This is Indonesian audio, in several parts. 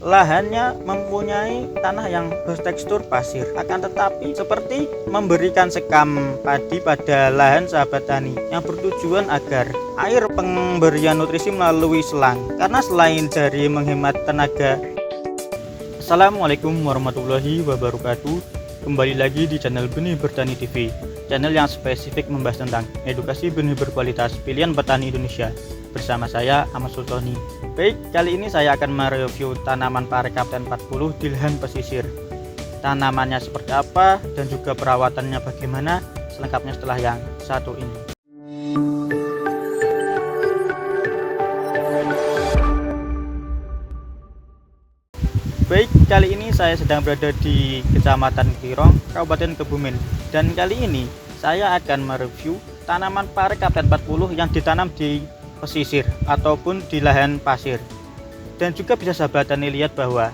lahannya mempunyai tanah yang bertekstur pasir, akan tetapi seperti memberikan sekam padi pada lahan sahabat tani yang bertujuan agar air pemberian nutrisi melalui selang, karena selain dari menghemat tenaga. Assalamualaikum warahmatullahi wabarakatuh. Kembali lagi di channel Benih Bertani TV, channel yang spesifik membahas tentang edukasi benih berkualitas pilihan petani Indonesia. Bersama saya Ahmad Sultoni. Baik, kali ini saya akan mereview tanaman pare Kapten 40 di lahan pesisir. Tanamannya seperti apa dan juga perawatannya bagaimana, selengkapnya setelah yang satu ini. Baik, kali ini saya sedang berada di Kecamatan Kirong, Kabupaten Kebumen. Dan kali ini saya akan mereview tanaman pare Kapten 40 yang ditanam di pesisir ataupun di lahan pasir. Dan juga bisa sahabat tani lihat bahwa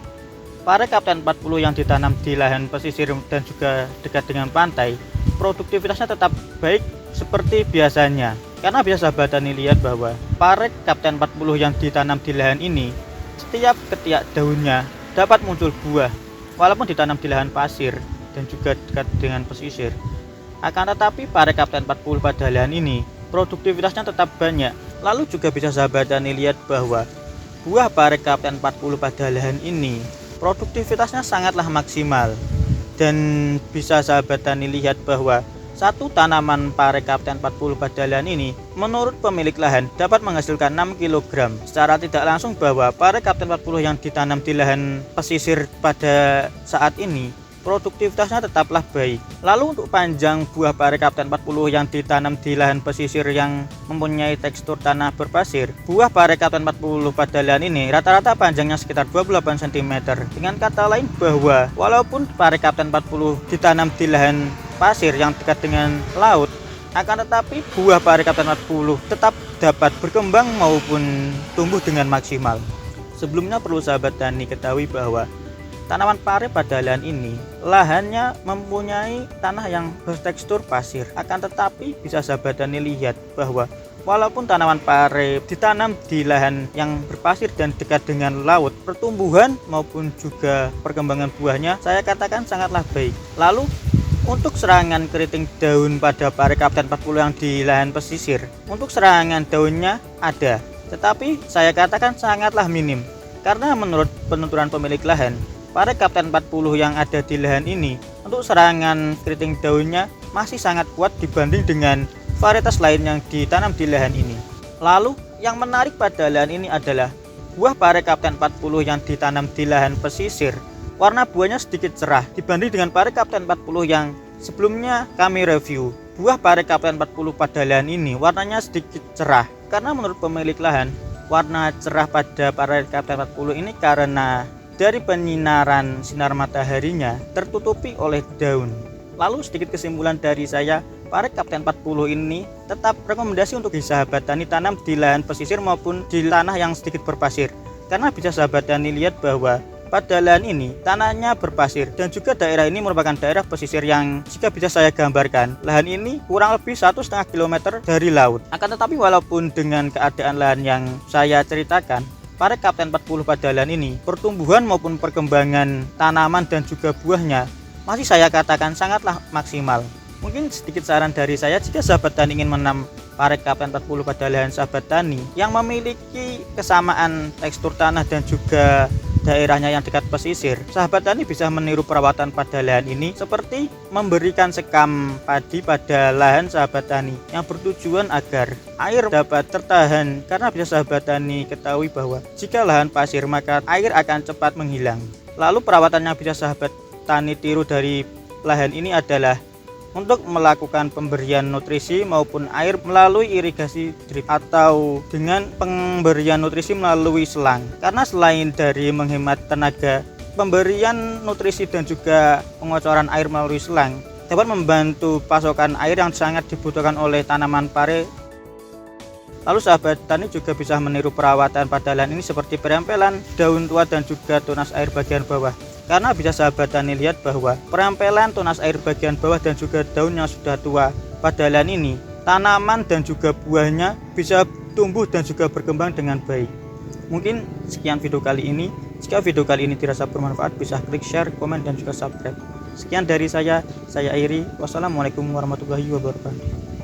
pare Kapten 40 yang ditanam di lahan pesisir dan juga dekat dengan pantai, produktivitasnya tetap baik seperti biasanya. Karena bisa sahabat tani lihat bahwa pare Kapten 40 yang ditanam di lahan ini, setiap ketiak daunnya dapat muncul buah walaupun ditanam di lahan pasir dan juga dekat dengan pesisir. Akan tetapi pare Kapten 40 pada lahan ini produktivitasnya tetap banyak. Lalu juga bisa sahabat tani lihat bahwa buah pare Kapten 40 pada lahan ini produktivitasnya sangatlah maksimal. Dan bisa sahabat tani lihat bahwa satu tanaman pare Kapten 40 pada lahan ini menurut pemilik lahan dapat menghasilkan 6 kg. Secara tidak langsung bahwa pare Kapten 40 yang ditanam di lahan pesisir pada saat ini produktivitasnya tetaplah baik. Lalu untuk panjang buah pare Kapten 40 yang ditanam di lahan pesisir yang mempunyai tekstur tanah berpasir, buah pare Kapten 40 pada lahan ini rata-rata panjangnya sekitar 28 cm. Dengan kata lain bahwa walaupun pare Kapten 40 ditanam di lahan pasir yang dekat dengan laut, akan tetapi buah pare Kapten 40 tetap dapat berkembang maupun tumbuh dengan maksimal. Sebelumnya perlu sahabat tani ketahui bahwa tanaman pare pada lahan ini lahannya mempunyai tanah yang bertekstur pasir, akan tetapi bisa sahabat tani lihat bahwa walaupun tanaman pare ditanam di lahan yang berpasir dan dekat dengan laut, pertumbuhan maupun juga perkembangan buahnya saya katakan sangatlah baik. Lalu untuk serangan keriting daun pada pare Kapten 40 yang di lahan pesisir, untuk serangan daunnya ada, tetapi saya katakan sangatlah minim. Karena menurut penuturan pemilik lahan, pare Kapten 40 yang ada di lahan ini untuk serangan keriting daunnya masih sangat kuat dibanding dengan varietas lain yang ditanam di lahan ini. Lalu yang menarik pada lahan ini adalah buah pare Kapten 40 yang ditanam di lahan pesisir. Warna buahnya sedikit cerah dibanding dengan pare Kapten 40 yang sebelumnya kami review. Buah pare Kapten 40 pada lahan ini warnanya sedikit cerah. Karena menurut pemilik lahan, warna cerah pada pare Kapten 40 ini karena dari penyinaran sinar mataharinya tertutupi oleh daun. Lalu sedikit kesimpulan dari saya, pare Kapten 40 ini tetap rekomendasi untuk sahabat tani tanam di lahan pesisir maupun di tanah yang sedikit berpasir. Karena bisa sahabat tani lihat bahwa pada lahan ini tanahnya berpasir dan juga daerah ini merupakan daerah pesisir yang jika bisa saya gambarkan, lahan ini kurang lebih 1,5 km dari laut. Akan tetapi walaupun dengan keadaan lahan yang saya ceritakan, pare Kapten 40 pada lahan ini pertumbuhan maupun perkembangan tanaman dan juga buahnya masih saya katakan sangatlah maksimal. Mungkin sedikit saran dari saya, jika sahabat tani ingin menanam pare Kapten 40 pada lahan sahabat tani yang memiliki kesamaan tekstur tanah dan juga daerahnya yang dekat pesisir, sahabat tani bisa meniru perawatan pada lahan ini seperti memberikan sekam padi pada lahan sahabat tani yang bertujuan agar air dapat tertahan. Karena bisa sahabat tani ketahui bahwa jika lahan pasir maka air akan cepat menghilang. Lalu perawatannya bisa sahabat tani tiru dari lahan ini adalah untuk melakukan pemberian nutrisi maupun air melalui irigasi drip atau dengan pemberian nutrisi melalui selang. Karena selain dari menghemat tenaga, pemberian nutrisi dan juga pengocoran air melalui selang dapat membantu pasokan air yang sangat dibutuhkan oleh tanaman pare. Lalu sahabat tani juga bisa meniru perawatan pada lahan ini seperti perempelan daun tua dan juga tunas air bagian bawah. Karena bisa sahabat tani lihat bahwa perempelan tunas air bagian bawah dan juga daun yang sudah tua pada lahan ini, tanaman dan juga buahnya bisa tumbuh dan juga berkembang dengan baik. Mungkin sekian video kali ini. Jika video kali ini dirasa bermanfaat, bisa klik share, komen, dan juga subscribe. Sekian dari saya Airi. Wassalamualaikum warahmatullahi wabarakatuh.